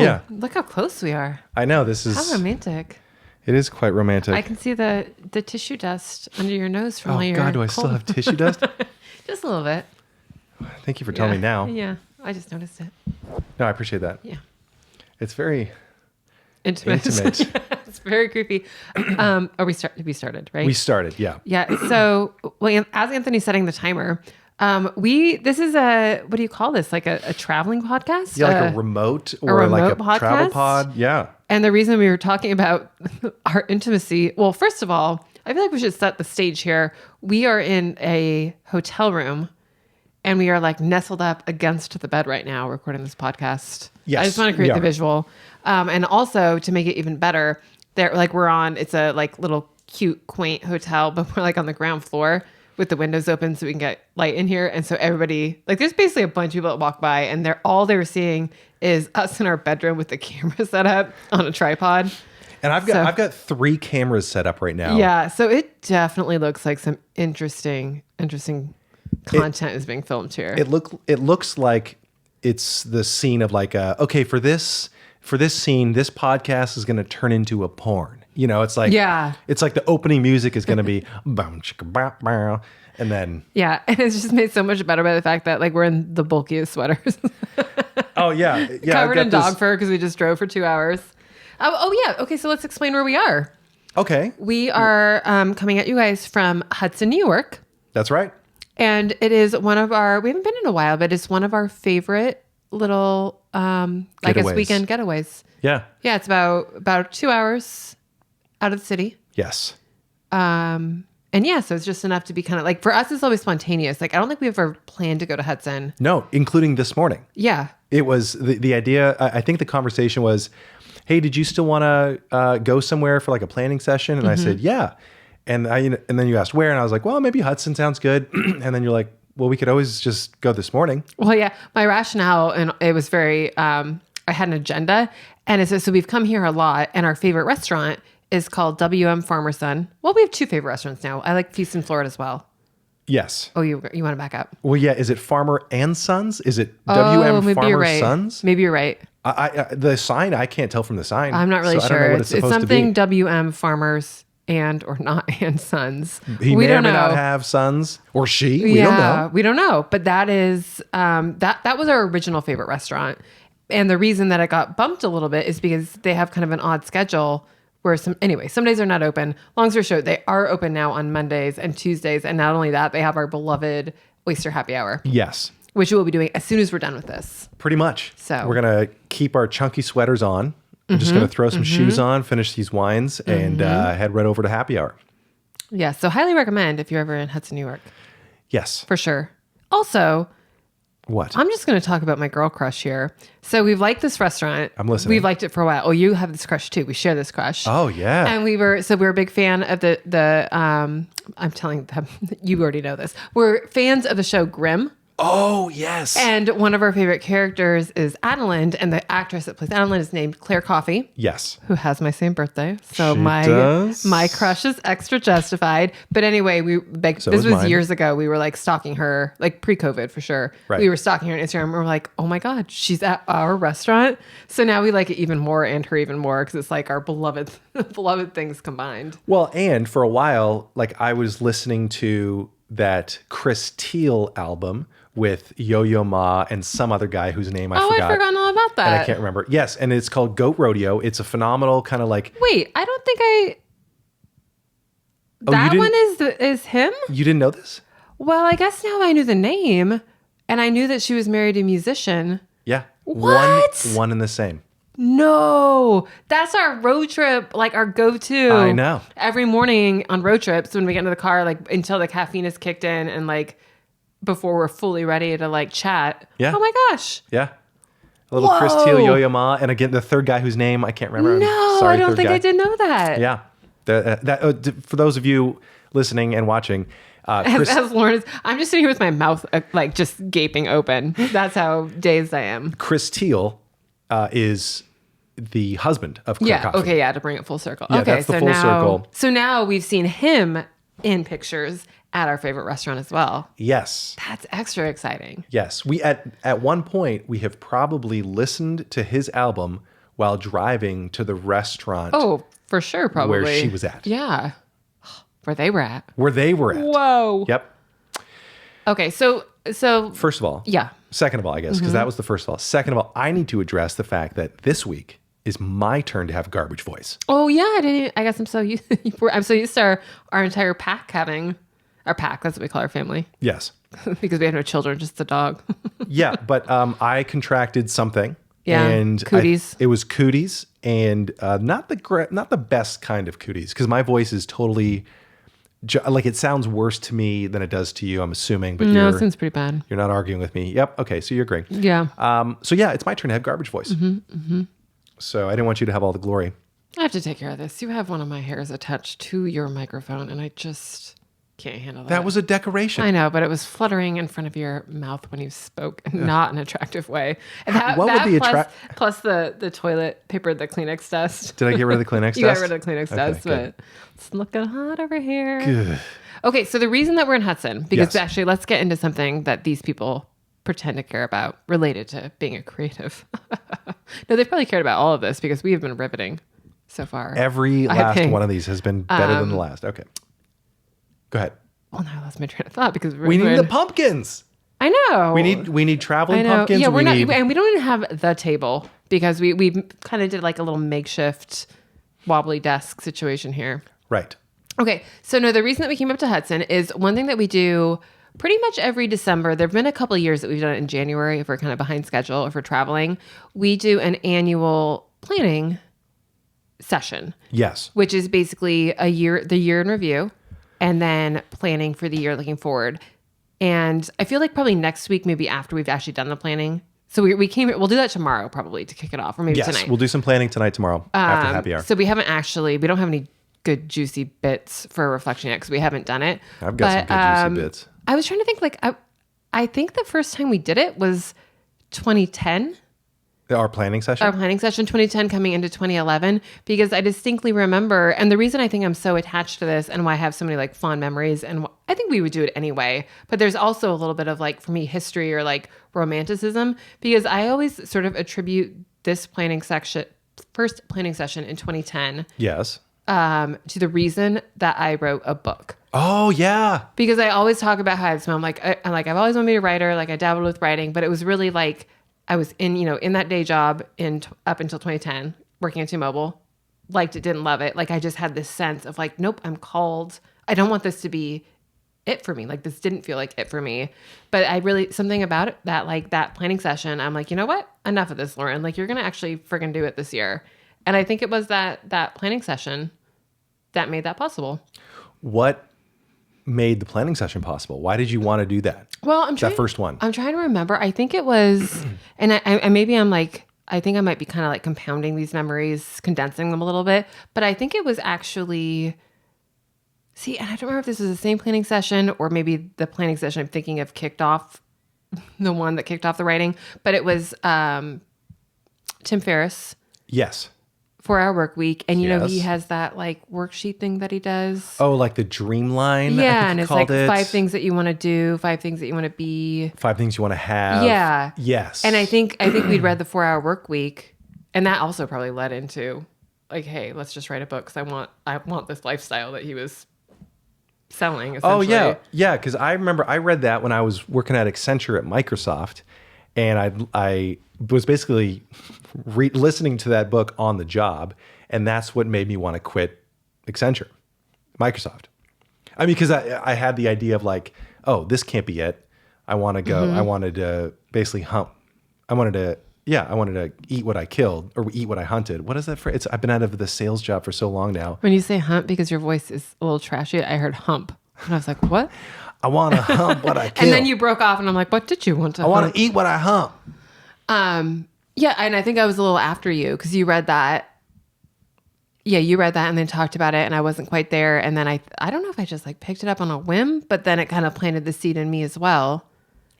yeah. Look how close we are. I know, this is... How romantic. It is quite romantic. I can see the tissue dust under your nose from all your... Oh, God, do I still have tissue dust? Just a little bit. Thank you for telling me now. Yeah, I just noticed it. No, I appreciate that. Yeah. It's very... Intimate. It's very creepy. We started, right? We started, yeah. Yeah. So, well, as Anthony's setting the timer, this is what do you call this? Like a traveling podcast? Yeah, like a remote or like a podcast? travel pod. Yeah. And the reason we were talking about our intimacy, well, first of all, I feel like we should set the stage here. We are in a hotel room and we are like nestled up against the bed right now recording this podcast. Yes. I just want to create the visual. And also to make it even better, it's a like little cute, quaint hotel, but we're like on the ground floor with the windows open so we can get light in here. And so everybody, like there's basically a bunch of people that walk by and all they're seeing is us in our bedroom with the camera set up on a tripod. And I've got 3 cameras set up right now. Yeah. So it definitely looks like some interesting content is being filmed here. It looks like it's the scene of like, okay, for this scene, this podcast is going to turn into a porn. You know, it's like, it's like the opening music is going to be bum chicka bow bow, and then and it's just made so much better by the fact that like we're in the bulkiest sweaters. Oh yeah, covered in dog fur because we just drove for 2 hours. Oh yeah, okay. So let's explain where we are. Okay, we are coming at you guys from Hudson, New York. That's right. And it is one of our. We haven't been in a while, but it's one of our favorite little, I guess, weekend getaways. Yeah. Yeah, it's about 2 hours out of the city. Yes. And yeah, so it's just enough to be kind of like, for us, it's always spontaneous. Like, I don't think we ever planned to go to Hudson. No, including this morning. Yeah. It was the idea. I think the conversation was, hey, did you still want to go somewhere for like a planning session? And I said, yeah. And then you asked where, and I was like, well, maybe Hudson sounds good. And then you're like, well, we could always just go this morning. Well, yeah, my rationale, and it was very, I had an agenda, and it's so we've come here a lot, and our favorite restaurant is called WM Farmer Son. Well, we have 2 favorite restaurants now. I like Feast in Florida as well. Yes. Oh, you want to back up? Well, yeah. Is it Farmer and Sons? Is it WM Farmer Sons? Maybe you're right. The sign, I can't tell from the sign. I'm not really so sure. I don't know what it's supposed something to be. WM Farmers and or not and Sons. He may or may not have sons, or she. We don't know. We don't know. But that is that was our original favorite restaurant. And the reason that it got bumped a little bit is because they have kind of an odd schedule where some days are not open. Long story short, they are open now on Mondays and Tuesdays. And not only that, they have our beloved Oyster Happy Hour. Yes. Which we'll be doing as soon as we're done with this. Pretty much. So we're going to keep our chunky sweaters on. I'm just going to throw some shoes on, finish these wines, and head right over to happy hour. Yeah. So highly recommend if you're ever in Hudson, New York. Yes. For sure. Also... What? I'm just going to talk about my girl crush here. So we've liked this restaurant. I'm listening. We've liked it for a while. Oh, you have this crush too. We share this crush. Oh yeah. And we're a big fan of the I'm telling them, you already know this. We're fans of the show Grimm. Oh yes. And one of our favorite characters is Adelind, and the actress that plays Adelind is named Claire Coffey. Yes. Who has my same birthday. So she my does. My crush is extra justified. But anyway, this was mine. years ago. We were like stalking her, like pre-COVID for sure. Right. We were stalking her on Instagram and we were like, oh my God, she's at our restaurant. So now we like it even more and her even more because it's like our beloved things combined. Well, and for a while, like I was listening to that Chris Teal album with Yo-Yo Ma and some other guy whose name I forgot. I've forgotten all about that. And I can't remember. Yes, and it's called Goat Rodeo. It's a phenomenal kind of like... Wait, I don't think that one is him? You didn't know this? Well, I guess now I knew the name, and I knew that she was married to a musician. Yeah. What? One and the same. No, that's our road trip, like our go-to. I know. Every morning on road trips when we get into the car, like until the caffeine is kicked in and like before we're fully ready to like chat. Yeah. Oh my gosh. Yeah. A little Chris Teal, Yo-Yo Ma. And again, the third guy whose name I can't remember. No, Sorry, I don't think I did know that. Yeah. For those of you listening and watching, as Lauren is, I'm just sitting here with my mouth like just gaping open. That's how dazed I am. Chris Teal is the husband of Claire Coffey. Okay, to bring it full circle. Yeah, okay, that's the full circle. So now we've seen him in pictures at our favorite restaurant as well. Yes. That's extra exciting. Yes. We at one point we have probably listened to his album while driving to the restaurant. Oh, for sure, probably. Where she was at. Yeah. Where they were at. Where they were at. Whoa. Yep. Okay, so first of all. Yeah. Second of all, I guess, because that was the first of all. Second of all, I need to address the fact that this week is my turn to have garbage voice. Oh yeah, I guess I'm so used. I'm so used to our entire pack having our pack. That's what we call our family. Yes. Because we have no children, just the dog. Yeah, but I contracted something. Yeah, and cooties. It was cooties, and not the best kind of cooties, because my voice is totally like, it sounds worse to me than it does to you, I'm assuming. But no, it seems pretty bad. You're not arguing with me. Yep. Okay, so you're agreeing. Yeah. So yeah, it's my turn to have garbage voice. So I didn't want you to have all the glory. I have to take care of this. You have one of my hairs attached to your microphone, and I just can't handle that. That was a decoration. I know, but it was fluttering in front of your mouth when you spoke, not in an attractive way. And that, What would the plus the toilet paper, the Kleenex dust. Did I get rid of the Kleenex dust? You got rid of the Kleenex Okay, dust, good. but it's looking hot over here. Good. Okay, so the reason that we're in Hudson, because Yes. actually, let's get into something that these people pretend to care about related to being a creative. No, they've probably cared about all of this because we have been riveting so far. Every last one of these has been better than the last. Okay. Go ahead. Well, now I lost my train of thought because We need the pumpkins. I know. We need traveling I know. pumpkins. Yeah, we need... and we don't even have the table because we kind of did like a little makeshift wobbly desk situation here. Right. Okay, so no, the reason that we came up to Hudson is one thing that we do pretty much every December. There have been a couple of years that we've done it in January if we're kind of behind schedule, if we're traveling. We do an annual planning session. Yes. Which is basically the year in review, and then planning for the year looking forward. And I feel like probably next week, maybe after we've actually done the planning. So we'll do that tomorrow probably to kick it off, or maybe Yes, tonight. we'll do some planning tonight, tomorrow, after happy hour. So we don't have any good juicy bits for reflection yet because we haven't done it. I've got some good juicy bits. I was trying to think, like, I think the first time we did it was 2010. Our planning session? Our planning session, 2010 coming into 2011, because I distinctly remember, and the reason I think I'm so attached to this and why I have so many like fond memories, and I think we would do it anyway, but there's also a little bit of like, for me, history or like romanticism, because I always sort of attribute this first planning session in 2010 Yes. to the reason that I wrote a book. Oh, yeah. Because I always talk about how I'm like, I've always wanted to be a writer, like I dabbled with writing, but it was really like, I was in that day job up until 2010, working at T-Mobile, liked it, didn't love it. Like I just had this sense of like, nope, I'm called. I don't want this to be it for me. Like this didn't feel like it for me. But I really, something about it, that planning session, I'm like, you know what? Enough of this, Lauren. Like you're going to actually friggin' do it this year. And I think it was that planning session that made that possible. What made the planning session possible? Why did you want to do that? Well, that first one. I'm trying to remember. I think it was, and I maybe I'm like, I think I might be kind of like compounding these memories, condensing them a little bit. But I think it was actually, and I don't remember if this was the same planning session or maybe the planning session I'm thinking of kicked off, the one that kicked off the writing. But it was Tim Ferriss. Yes. 4-Hour Work Week, and you know Yes. he has that like worksheet thing that he does. Oh, like the Dreamline. Yeah, and it's like it. 5 things that you want to do, 5 things that you want to be, 5 things you want to have. Yeah. Yes. And I think we'd read the 4-Hour Work Week, and that also probably led into like, hey, let's just write a book because I want this lifestyle that he was selling. Oh Essentially. yeah. Because I remember I read that when I was working at Accenture at Microsoft, and I was basically listening to that book on the job, and that's what made me want to quit Accenture, Microsoft. I mean, because I had the idea of like, oh, this can't be it. I want to go. I wanted to basically hump. I wanted to eat what I killed or eat what I hunted. What is that for? I've been out of the sales job for so long now. When you say hump, because your voice is a little trashy, I heard hump, and I was like, what? I want to hump what I kill. And then you broke off, and I'm like, what did you want to? I want to eat what I hump. Yeah, and I think I was a little after you because you read that. Yeah, you read that and then talked about it, and I wasn't quite there. And then I don't know if I just like picked it up on a whim, but then it kind of planted the seed in me as well.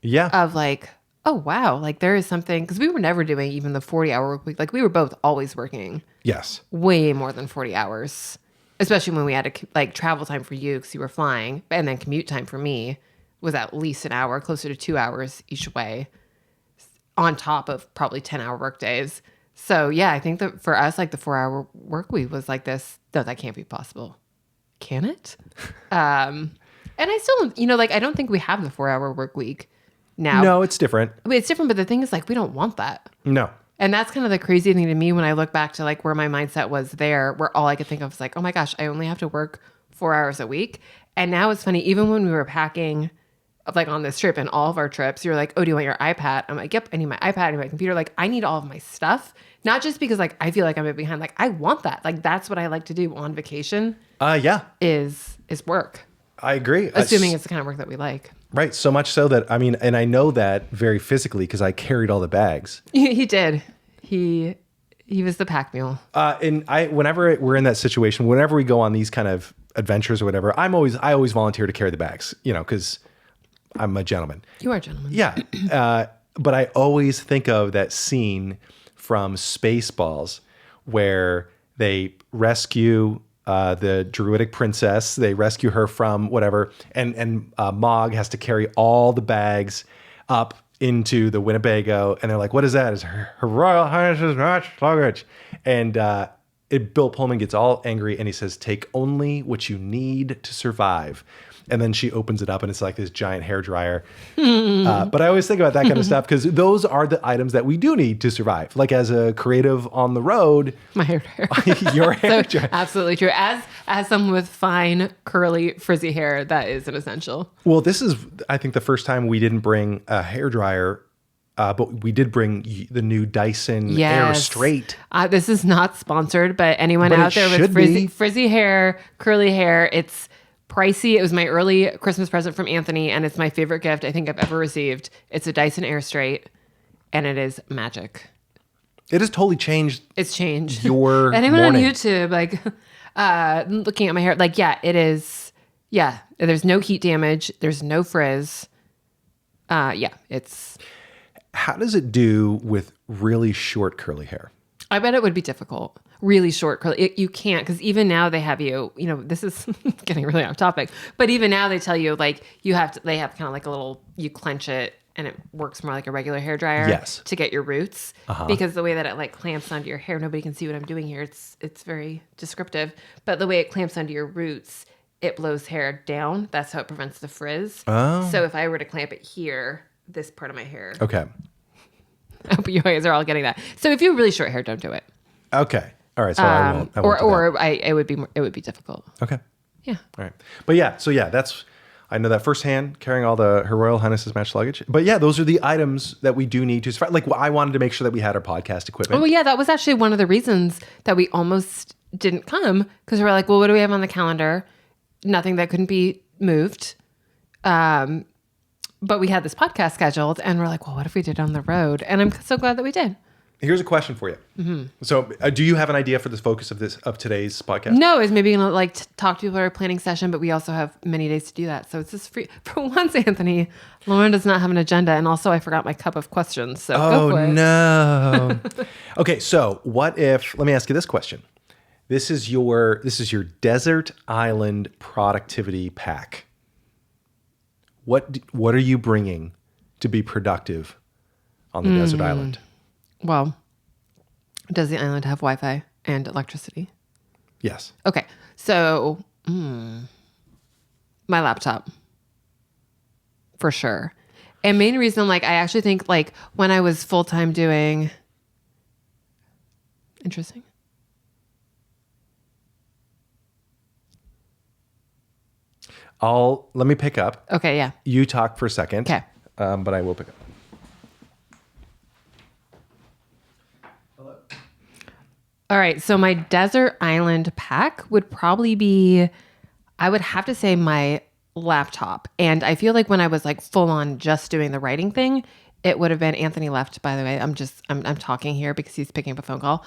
Yeah. Of like, oh wow, like there is something, because we were never doing even the 40-hour work week. Like we were both always working. Yes. Way more than 40 hours. especially when we had like travel time for you because you were flying, and then commute time for me was at least an hour, closer to 2 hours each way, on top of probably 10-hour work days. So yeah, I think that for us, like the 4-hour work week was like this. No, that can't be possible. Can it? And I still, like I don't think we have the 4-hour work week now. No, it's different. I mean, it's different, but the thing is like we don't want that. No. And that's kind of the crazy thing to me when I look back to like where my mindset was there, where all I could think of was like, oh my gosh, I only have to work 4 hours a week. And now it's funny, even when we were packing like on this trip and all of our trips, you're like, oh, do you want your iPad? I'm like, yep, I need my iPad, I need my computer. Like I need all of my stuff. Not just because like I feel like I'm behind. Like I want that. Like that's what I like to do on vacation. Yeah. Is work. I agree. Assuming it's the kind of work that we like. Right. So much so that, I mean, and I know that very physically because I carried all the bags. He did. He was the pack mule. And whenever we're in that situation, whenever we go on these kind of adventures or whatever, I always volunteer to carry the bags, because I'm a gentleman. You are a gentleman. Yeah. But I always think of that scene from Spaceballs where they rescue the druidic princess. They rescue her from whatever, and Mog has to carry all the bags up into the Winnebago, and they're like, "What is that?" It's her Royal Highness's match luggage, and Bill Pullman gets all angry, and he says, "Take only what you need to survive." And then she opens it up, and it's like this giant hairdryer. But I always think about that kind of stuff because those are the items that we do need to survive. Like as a creative on the road, my hairdryer, your hairdryer, so, absolutely true. As someone with fine, curly, frizzy hair, that is an essential. Well, this is, I think, the first time we didn't bring a hairdryer. But we did bring the new Dyson Airstrait. This is not sponsored, but anyone out there with frizzy hair, curly hair, it's pricey. It was my early Christmas present from Anthony, and it's my favorite gift I think I've ever received. It's a Dyson Airstrait, and it is magic. It has totally changed. It's changed. Your anyone morning. on YouTube, like looking at my hair, like it is. Yeah, there's no heat damage. There's no frizz. It's. How does it do with really short curly hair? I bet it would be difficult. Really short curly. You can't, because even now they have you, this is getting really off topic, but even now they tell you like they have kind of like a little, you clench it and it works more like a regular hairdryer. Yes. To get your roots. Because the way that it like clamps onto your hair, nobody can see what I'm doing here. It's very descriptive, but the way it clamps onto your roots, it blows hair down. That's how it prevents the frizz. Oh. So if I were to clamp it here, this part of my hair. Okay. I hope you guys are all getting that. So if you have really short hair, don't do it. Okay. All right. So I won't. It would be difficult. Okay. Yeah. All right. But yeah. So yeah, I know that firsthand, carrying all Her Royal Highness's match luggage. But yeah, those are the items that we do need to survive. Like I wanted to make sure that we had our podcast equipment. Oh yeah, that was actually one of the reasons that we almost didn't come, because we were like, well, what do we have on the calendar? Nothing that couldn't be moved. But we had this podcast scheduled, and we're like, well, what if we did it on the road? And I'm so glad that we did. Here's a question for you. Mm-hmm. So, do you have an idea for the focus of today's podcast? No, it's maybe gonna like talk to people at our planning session, but we also have many days to do that. So it's just free for once. Anthony, Lauren does not have an agenda, and also I forgot my cup of questions. So go for it. No. Okay, so what if? Let me ask you this question. This is your desert island productivity pack. What are you bringing to be productive on the desert island? Well, does the island have Wi-Fi and electricity? Yes. Okay. So, my laptop, for sure. And main reason, like, I actually think, like, when I was full-time doing... Interesting. Let me pick up. Okay, yeah. You talk for a second. Okay. But I will pick up. All right, so my desert island pack would probably be, I would have to say my laptop. And I feel like when I was like full on just doing the writing thing, it would have been Anthony left, by the way. I'm talking here because he's picking up a phone call.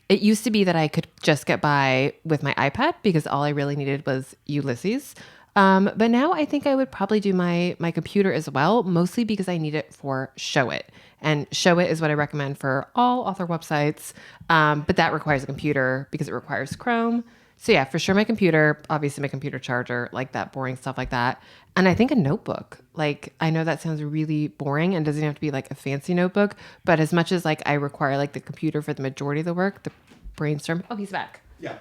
It used to be that I could just get by with my iPad because all I really needed was Ulysses. But now I think I would probably do my computer as well, mostly because I need it for Show It. And Show It is what I recommend for all author websites. But that requires a computer because it requires Chrome So yeah, for sure my computer, obviously my computer charger, like that boring stuff like that. And I think a notebook. Like I know that sounds really boring and doesn't have to be like a fancy notebook, but as much as like I require like the computer for the majority of the work, the brainstorm. Oh, he's back. Yeah.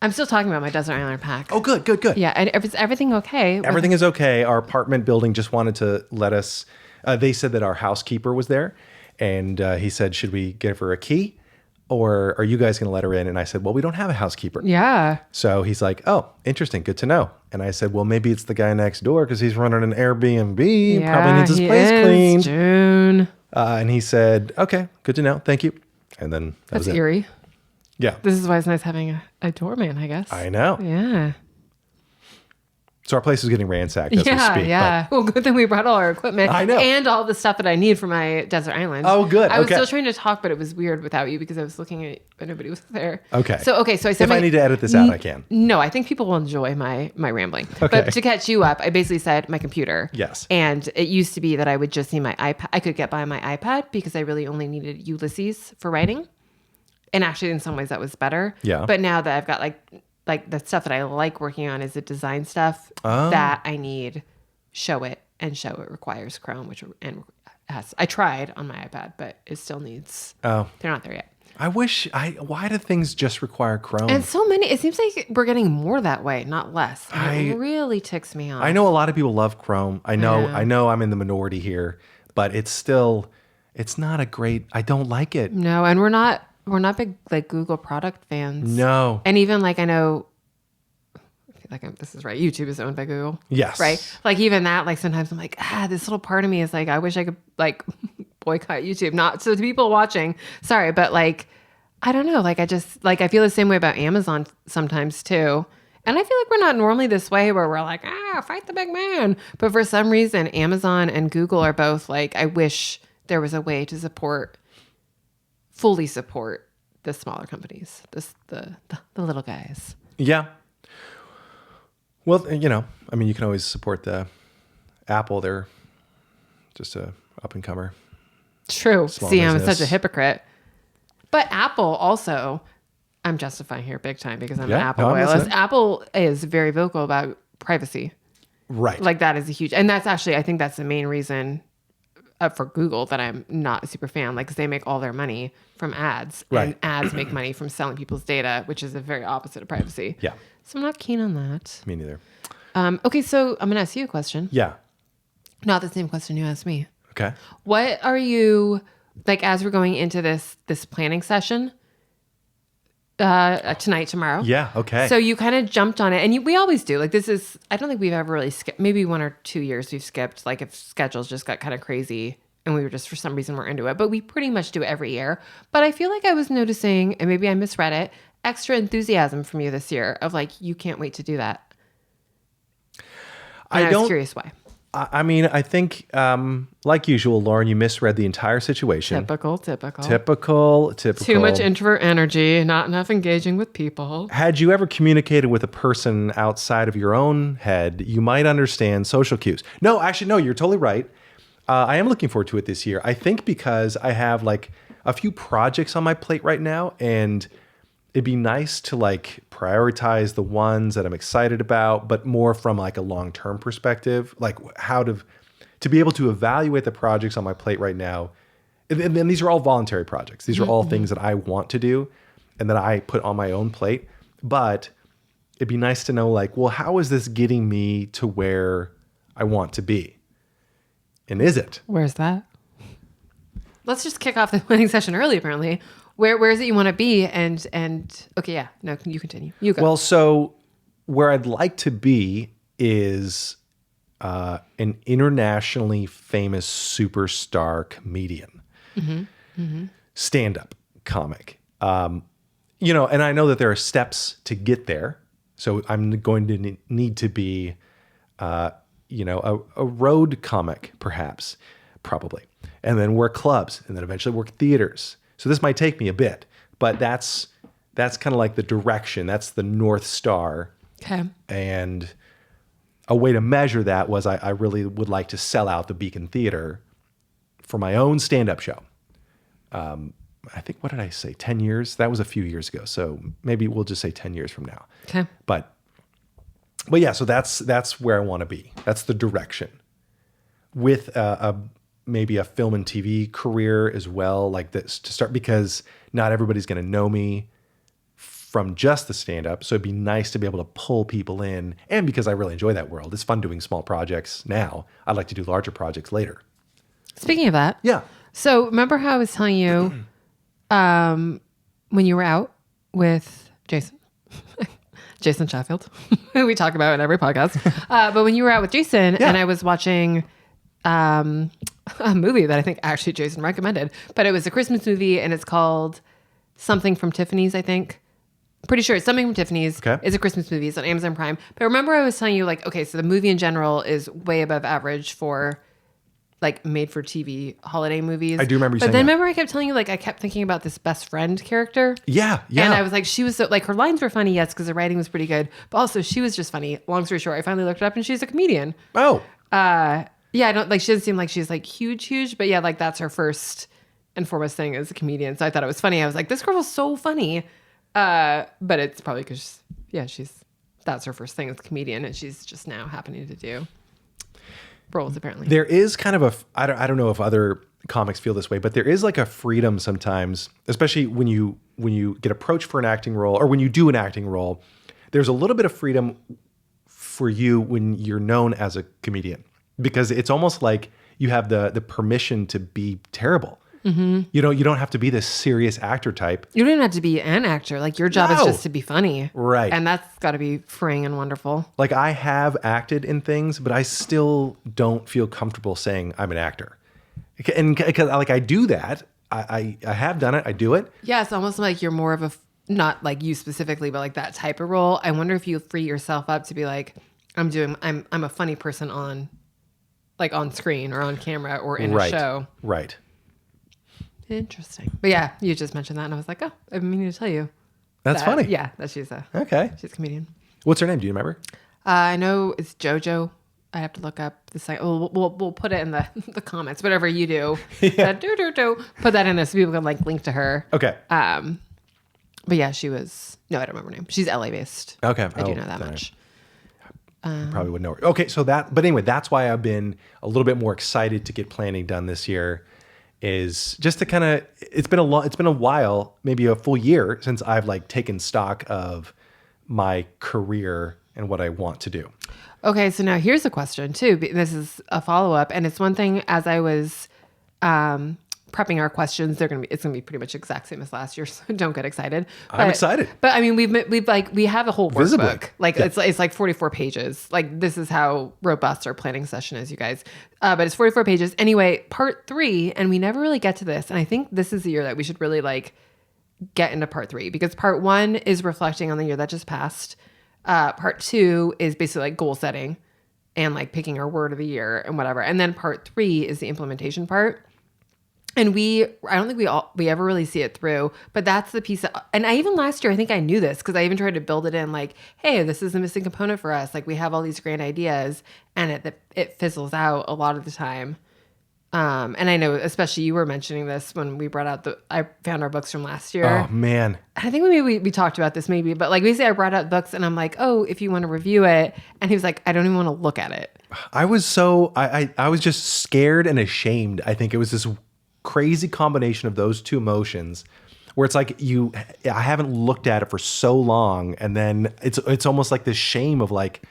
I'm still talking about my Desert Island pack. Oh, good. Yeah, and is everything okay? Everything is okay. Our apartment building just wanted to let us, they said that our housekeeper was there. And he said, should we give her a key? Or are you guys going to let her in? And I said, well, we don't have a housekeeper. Yeah. So he's like, oh, interesting. Good to know. And I said, well, maybe it's the guy next door because he's running an Airbnb. Yeah, Probably needs his place cleaned. June. And he said, okay, good to know. Thank you. And then that was it. Eerie. Yeah. This is why it's nice having a doorman, I guess. I know. Yeah. So our place is getting ransacked as we speak. Yeah. Well, good thing we brought all our equipment. I know. And all the stuff that I need for my desert island. Oh, good. I was Okay. still trying to talk, but it was weird without you because I was looking at but nobody was there. Okay. So I said If I need to edit this out, I can. No, I think people will enjoy my rambling. Okay. But to catch you up, I basically said my computer. Yes. And it used to be that I would just need my iPad. I could get by my iPad because I really only needed Ulysses for writing. And actually, in some ways, that was better. Yeah. But now that I've got like the stuff that I like working on is the design stuff that I need show it requires Chrome, which I tried on my iPad, but it still needs. Oh. They're not there yet. Why do things just require Chrome? And so many, it seems like we're getting more that way, not less. And it really ticks me off. I know a lot of people love Chrome. I know I'm in the minority here, but it's not a great, I don't like it. No, and we're not big like Google product fans. No. And even like I know, this is right. YouTube is owned by Google. Yes. Right. Like even that, like sometimes I'm like, this little part of me is like, I wish I could like boycott YouTube. Not so to people watching, sorry, but like, I don't know. Like I just like, I feel the same way about Amazon sometimes too. And I feel like we're not normally this way where we're like, fight the big man. But for some reason, Amazon and Google are both like, I wish there was a way to fully support the smaller companies, the little guys. Yeah. Well, you can always support the Apple. They're just a up and comer. True. Small See, I'm business. such a hypocrite. But Apple also, I'm justifying here big time because I'm an Apple loyalist. Apple is very vocal about privacy. Right. Like that is a huge, and that's actually, I think that's the main reason for Google that I'm not a super fan, like, because they make all their money from ads, and ads make money from selling people's data, which is the very opposite of privacy. Yeah. So I'm not keen on that. Me neither. Okay, so I'm gonna ask you a question. Yeah. Not the same question you asked me. Okay. What are you like as we're going into this planning session? Tonight, tomorrow. Yeah. Okay. So you kind of jumped on it, and we always do. Like this is, I don't think we've ever really skipped. Maybe 1 or 2 years we've skipped. Like if schedules just got kind of crazy, and we were just for some reason we're into it. But we pretty much do it every year. But I feel like I was noticing, and maybe I misread it, extra enthusiasm from you this year of like you can't wait to do that. And I was curious why. I mean, I think, like usual, Lauren, you misread the entire situation. Typical. Too much introvert energy, not enough engaging with people. Had you ever communicated with a person outside of your own head, you might understand social cues. No, actually, no, you're totally right. I am looking forward to it this year. I think because I have like a few projects on my plate right now, and it'd be nice to like prioritize the ones that I'm excited about, but more from like a long-term perspective, like how to be able to evaluate the projects on my plate right now. And these are all voluntary projects. These are all things that I want to do and that I put on my own plate. But it'd be nice to know like, well, how is this getting me to where I want to be? And is it? Where's that? Let's just kick off the planning session early, apparently. Where is it you want to be? And okay, yeah, no, you continue. You go. Well, so where I'd like to be is an internationally famous superstar comedian, stand-up comic. And I know that there are steps to get there. So I'm going to need to be, a road comic, perhaps, probably, and then work clubs, and then eventually work theaters. So this might take me a bit, but that's kind of like the direction. That's the North Star. Okay. And a way to measure that was I really would like to sell out the Beacon Theater for my own stand-up show. I think, what did I say? 10 years? That was a few years ago. So maybe we'll just say 10 years from now. Okay. But yeah, so that's where I want to be. That's the direction. With maybe a film and TV career as well, like this to start, because not everybody's going to know me from just the stand-up. So it'd be nice to be able to pull people in. And because I really enjoy that world, it's fun doing small projects now. I'd like to do larger projects later. Speaking of that. Yeah. So remember how I was telling you when you were out with Jason Sheffield, who we talk about in every podcast. But when you were out with Jason and I was watching a movie that I think actually Jason recommended, but it was a Christmas movie and it's called Something from Tiffany's, I think. Pretty sure it's Something from Tiffany's. Okay. It's a Christmas movie. It's on Amazon Prime. But remember I was telling you, like, okay, so the movie in general is way above average for like made for TV holiday movies. I do remember you saying But then that. remember I kept telling you, like, I kept thinking about this best friend character. Yeah. And I was like, she was so, like, her lines were funny, yes, because the writing was pretty good. But also she was just funny. Long story short, I finally looked it up and she's a comedian. Oh. Yeah, I don't, like, she doesn't seem like she's like huge, but yeah, like that's her first and foremost thing as a comedian. So I thought it was funny. I was like, this girl is so funny. But it's probably because, that's her first thing as a comedian and she's just now happening to do roles apparently. There is kind of I don't know if other comics feel this way, but there is like a freedom sometimes, especially when you get approached for an acting role or when you do an acting role, there's a little bit of freedom for you when you're known as a comedian, because it's almost like you have the permission to be terrible. Mm-hmm. You don't have to be this serious actor type. You don't have to be an actor. Like your job is just to be funny. Right. And that's got to be freeing and wonderful. Like I have acted in things, but I still don't feel comfortable saying I'm an actor. And because like I do that, I have done it. I do it. Yeah. It's almost like you're more of a, not like you specifically, but like that type of role. I wonder if you free yourself up to be like, I'm a funny person on screen or on camera or in a show. Right. Interesting. But yeah, you just mentioned that and I was like, oh, I've been meaning to tell you. That's funny. Yeah, that she's a comedian. What's her name? Do you remember? I know it's JoJo. I have to look up the site. Oh, we'll put it in the comments. Whatever you do, put that in there so people can like link to her. Okay. But yeah, she was. No, I don't remember her name. She's LA based. Okay, I do know that much. Probably wouldn't know her. Okay, so but anyway, that's why I've been a little bit more excited to get planning done this year. Is just to kind of, it's been a while, maybe a full year since I've like taken stock of my career and what I want to do. Okay, so now here's a question too. This is a follow-up, and it's one thing as I was prepping our questions, it's gonna be pretty much exact same as last year, so don't get excited. I'm excited. But I mean, we have a whole Visibly. workbook. Like it's like 44 pages. Like this is how robust our planning session is, you guys. But it's 44 pages. Anyway, part 3, and we never really get to this, and I think this is the year that we should really like get into part 3, because part 1 is reflecting on the year that just passed. Part 2 is basically like goal setting and like picking our word of the year and whatever. And then part 3 is the implementation part. And I don't think we ever really see it through, but that's the piece. And even last year, I think I knew this because I even tried to build it in like, hey, this is the missing component for us. Like we have all these great ideas and it fizzles out a lot of the time. And I know, especially you were mentioning this when we brought out I found our books from last year. Oh man. I think maybe we talked about this maybe, but like basically I brought out books and I'm like, oh, if you want to review it. And he was like, I don't even want to look at it. I was I was just scared and ashamed. I think it was this crazy combination of those two emotions where it's like I haven't looked at it for so long. And then it's almost like this shame of like,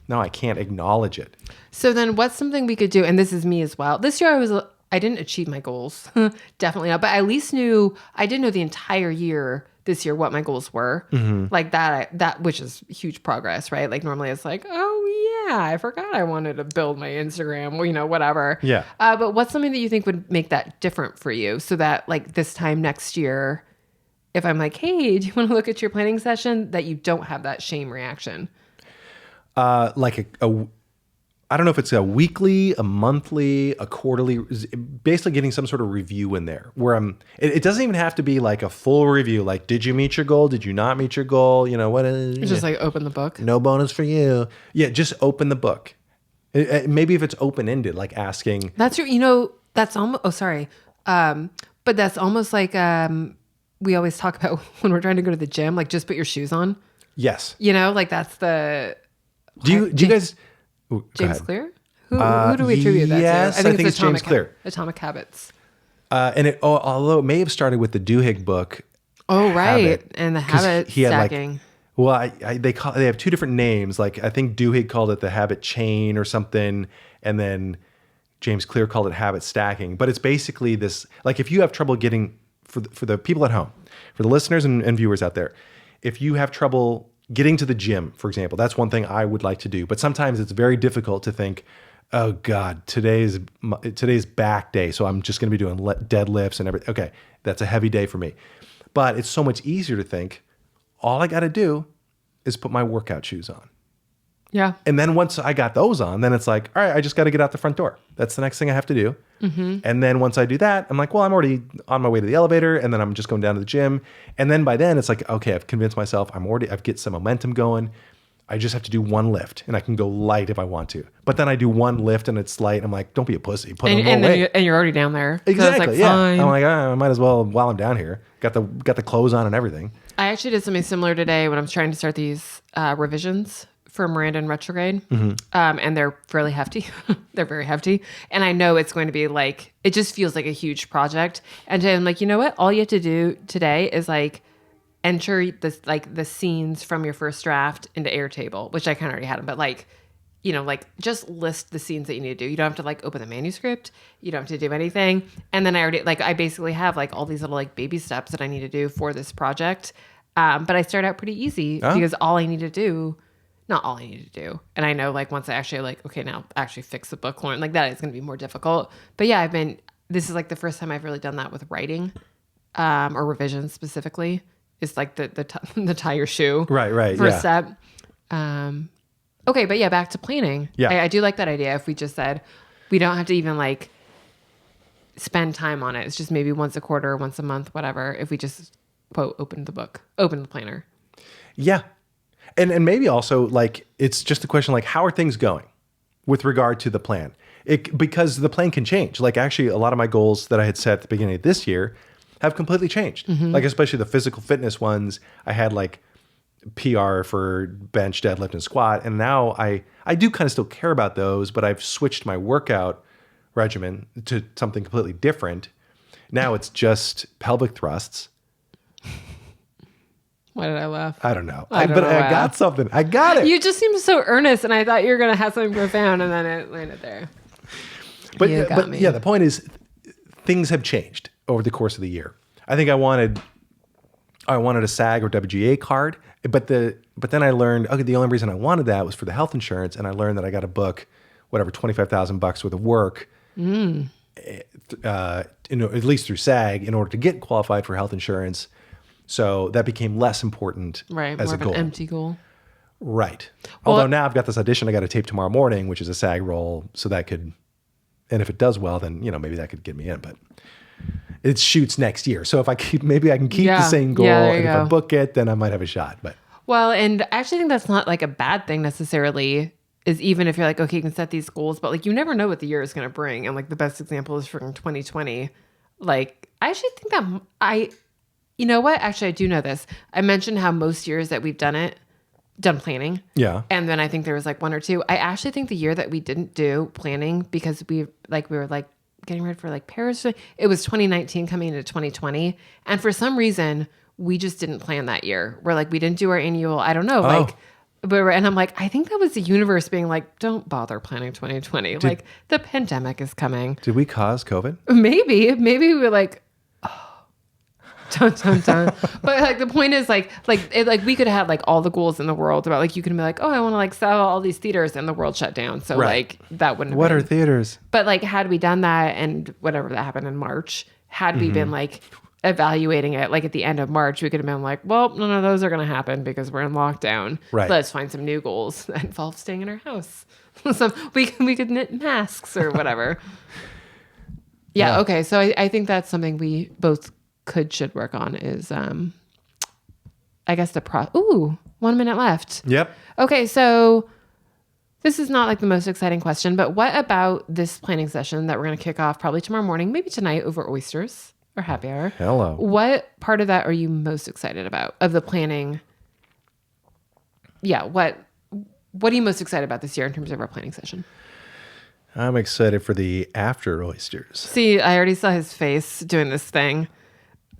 no, I can't acknowledge it. So then what's something we could do? And this is me as well. This year I didn't achieve my goals. Definitely not. But I at least I didn't know the entire year this year what my goals were. Mm-hmm. Like that, which is huge progress, right? Like normally it's like, oh yeah, I forgot I wanted to build my Instagram, whatever. Yeah. But what's something that you think would make that different for you so that like this time next year, if I'm like, hey, do you want to look at your planning session, that you don't have that shame reaction? Like I don't know if it's a weekly, a monthly, a quarterly, basically getting some sort of review in there where it doesn't even have to be like a full review. Like, did you meet your goal? Did you not meet your goal? What is It's just like open the book. No bonus for you. Yeah. Just open the book. Maybe if it's open-ended, like asking. That's that's almost, oh, sorry. But that's almost like we always talk about when we're trying to go to the gym, like just put your shoes on. Yes. You know, like that's the. Do you guys? Ooh, go James ahead. Clear? Who do we attribute that to? Yes, I think it's James Clear. Atomic Habits. And although it may have started with the Duhigg book. Oh, right. Habit, And the habit stacking. They have two different names. Like I think Duhigg called it the habit chain or something. And then James Clear called it habit stacking. But it's basically this, like if you have trouble getting, for the people at home, for the listeners and viewers out there, if you have trouble getting to the gym, for example, that's one thing I would like to do. But sometimes it's very difficult to think, oh God, today's back day. So I'm just going to be doing deadlifts and everything. Okay, that's a heavy day for me. But it's so much easier to think, all I got to do is put my workout shoes on. Yeah. And then once I got those on, then it's like, all right, I just got to get out the front door. That's the next thing I have to do. Mm-hmm. And then once I do that, I'm like, well, I'm already on my way to the elevator, and then I'm just going down to the gym. And then by then it's like, okay, I've convinced myself I've get some momentum going. I just have to do one lift, and I can go light if I want to. But then I do one lift and it's light. I'm like, don't be a pussy. Put on more weight. And you're already down there. Exactly. So it's like, yeah. fine. I'm like, I might as well while I'm down here. Got the clothes on and everything. I actually did something similar today when I was trying to start these revisions for Miranda and Retrograde. Mm-hmm. And they're fairly hefty. They're very hefty. And I know it's going to be like, it just feels like a huge project. And I'm like, you know what? All you have to do today is like enter the scenes from your first draft into Airtable, which I kind of already had them, but like, you know, like just list the scenes that you need to do. You don't have to like open the manuscript. You don't have to do anything. And then I basically have like all these little like baby steps that I need to do for this project. But I start out pretty easy because all I need to do, not all I need to do. And I know like once I actually like, okay, now actually fix the book, like that is going to be more difficult. But yeah, this is like the first time I've really done that with writing or revisions specifically. It's like the tie your shoe. Right. First step. Okay, but yeah, back to planning. Yeah. I do like that idea. If we just said we don't have to even like spend time on it. It's just maybe once a quarter, once a month, whatever. If we just quote, open the planner. Yeah. And maybe also like, it's just a question like, how are things going with regard to the plan? Because the plan can change. Like actually a lot of my goals that I had set at the beginning of this year have completely changed. Mm-hmm. Like especially the physical fitness ones, I had like PR for bench, deadlift, and squat. And now I do kind of still care about those, but I've switched my workout regimen to something completely different. Now it's just pelvic thrusts. Why did I laugh? I don't know. I got something. I got it. You just seemed so earnest, and I thought you were going to have something profound, and then it landed there. But yeah, the point is things have changed over the course of the year. I think I wanted a SAG or WGA card, but then I learned, okay, the only reason I wanted that was for the health insurance, and I learned that I got to book whatever $25,000 worth of work, at least through SAG, in order to get qualified for health insurance. So that became less important as a goal. An empty goal. Right. Well, although now I've got this audition I got to tape tomorrow morning, which is a SAG role, so that could, and if it does well, then maybe that could get me in. But it shoots next year, so if I keep the same goal, and if I book it, then I might have a shot. But well, and I actually think that's not like a bad thing necessarily. Is even if you're like, okay, you can set these goals, but like you never know what the year is going to bring. And like the best example is from 2020. Like I actually think that you know what? Actually, I do know this. I mentioned how most years that we've done planning. Yeah. And then I think there was like one or two. I actually think the year that we didn't do planning because we were like getting ready for like Paris. It was 2019 coming into 2020. And for some reason, we just didn't plan that year. We're like, we didn't do our annual, I don't know, and I'm like, I think that was the universe being like, don't bother planning 2020. Like the pandemic is coming. Did we cause COVID? Maybe we were like, dun, dun, dun. But like the point is like we could have like all the goals in the world about like you can be like, oh, I want to like sell all these theaters, and the world shut down. So like that wouldn't have What are theaters? But like had we done that, and whatever that happened in March, had we been like evaluating it like at the end of March, we could have been like, well, none of those are going to happen because we're in lockdown. Right. Let's find some new goals that involve staying in our house. We could knit masks or whatever. Yeah. Okay. So I think that's something we both should work on is, I guess 1 minute left. Yep. Okay. So this is not like the most exciting question, but what about this planning session that we're going to kick off probably tomorrow morning, maybe tonight over oysters? or happy hour. Hello. What part of that are you most excited about of the planning? Yeah. What are you most excited about this year in terms of our planning session? I'm excited for the after oysters. See, I already saw his face doing this thing.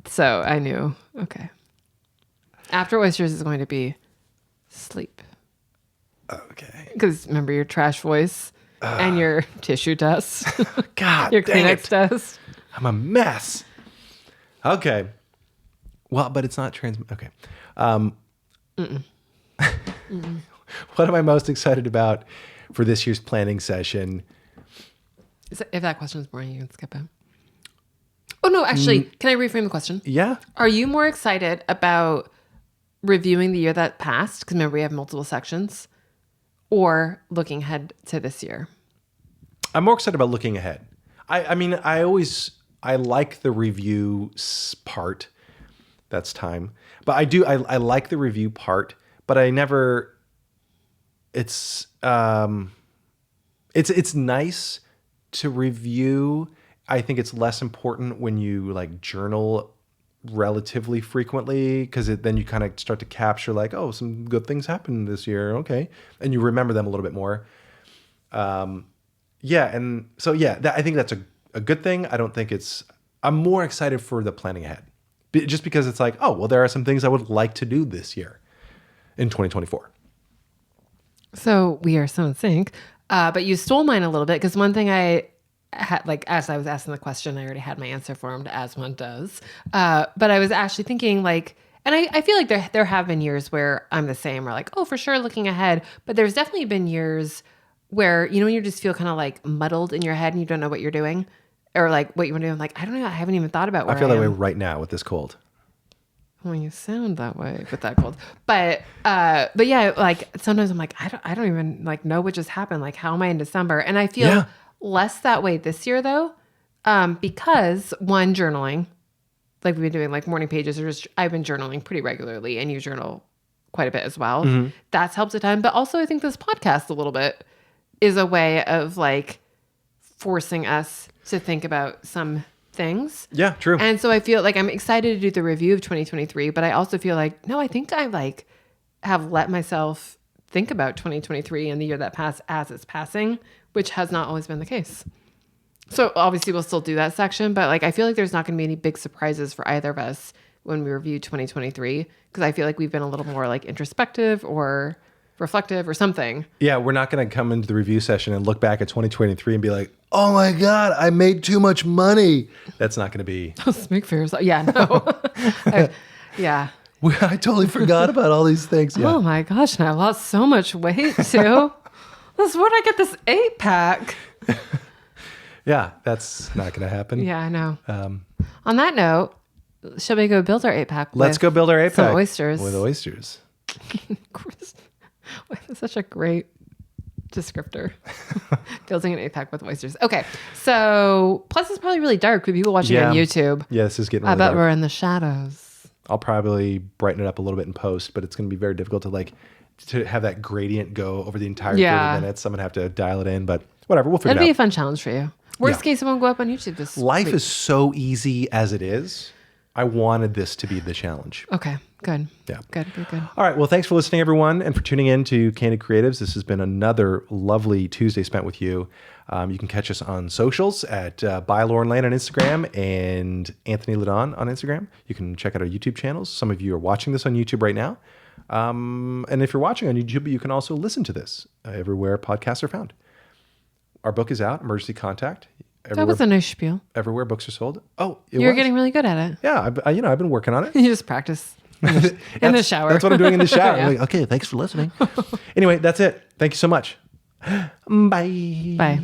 So I knew. Okay. After oysters is going to be sleep. Okay. Because remember your trash voice and your tissue dust. God, your dang Kleenex it. dust. I'm a mess. Okay. Well, but it's not okay. What am I most excited about for this year's planning session? If that question is boring, you can skip it. Oh, no, actually, can I reframe the question? Yeah. Are you more excited about reviewing the year that passed? Because remember, we have multiple sections. Or looking ahead to this year? I'm more excited about looking ahead. I mean, I like the review part. That's time. But I like the review part, but I never, it's nice to review. I think it's less important when you like journal relatively frequently, because then you kind of start to capture like, oh, some good things happened this year. Okay. And you remember them a little bit more. Yeah. And so, yeah, I think that's a good thing. I'm more excited for the planning ahead just because it's like, oh, well, there are some things I would like to do this year in 2024. So we are so in sync. But you stole mine a little bit, because one thing I had, like, as I was asking the question, I already had my answer formed, as one does. But I was actually thinking, like, and I feel like there have been years where I'm the same, or like, oh, for sure, looking ahead. But there's definitely been years where, when you just feel kind of like muddled in your head and you don't know what you're doing, or like what you want to do. I'm like, I don't know. I haven't even thought about where I feel that way am. right now with this cold. Well, you sound that way with that cold. But yeah, like sometimes I'm like, I don't even like know what just happened. Like, how am I in December? And I feel less that way this year though, because one, journaling, like we've been doing like morning pages, or just I've been journaling pretty regularly, and you journal quite a bit as well. Mm-hmm. That's helped a ton. But also I think this podcast a little bit is a way of like forcing us to think about some things. Yeah, true. And so I feel like I'm excited to do the review of 2023, but I also feel like, no, I think I like have let myself think about 2023 and the year that passed as it's passing, which has not always been the case. So obviously we'll still do that section, but like I feel like there's not going to be any big surprises for either of us when we review 2023, because I feel like we've been a little more like introspective or reflective or something. Yeah, we're not going to come into the review session and look back at 2023 and be like, oh my God, I made too much money. That's not going to be. Those big fears. Yeah, no. Yeah. I totally forgot about all these things. Yeah. Oh my gosh, and I lost so much weight too. Where'd I get this 8-pack? Yeah, that's not going to happen. Yeah, I know. On that note, shall we go build our 8-pack? Let's go build our 8-pack. Some oysters. With oysters. Such a great descriptor. Building an 8-pack with oysters. Okay, so plus it's probably really dark for people watching on YouTube. Yeah, this is getting really I bet dark. we're in the shadows. I'll probably brighten it up a little bit in post, but it's going to be very difficult to have that gradient go over the entire 30 minutes. I'm going to have to dial it in, but whatever, we'll figure it out. That'd be a fun challenge for you. Worst case, it won't go up on YouTube this Life week. is so easy as it is. I wanted this to be the challenge. Okay, good. Yeah. Good. All right. Well, thanks for listening, everyone, and for tuning in to Candid Creatives. This has been another lovely Tuesday spent with you. You can catch us on socials at by Lauren Lane on Instagram and Anthony Ledon on Instagram. You can check out our YouTube channels. Some of you are watching this on YouTube right now. And if you're watching on YouTube, you can also listen to this everywhere podcasts are found. Our book is out, Emergency Contact. That was a nice spiel. Everywhere books are sold. Oh, You're getting really good at it. Yeah, I've been working on it. You just practice in the shower. That's what I'm doing in the shower. Yeah. I'm like, okay, thanks for listening. Anyway, that's it. Thank you so much. Bye. Bye.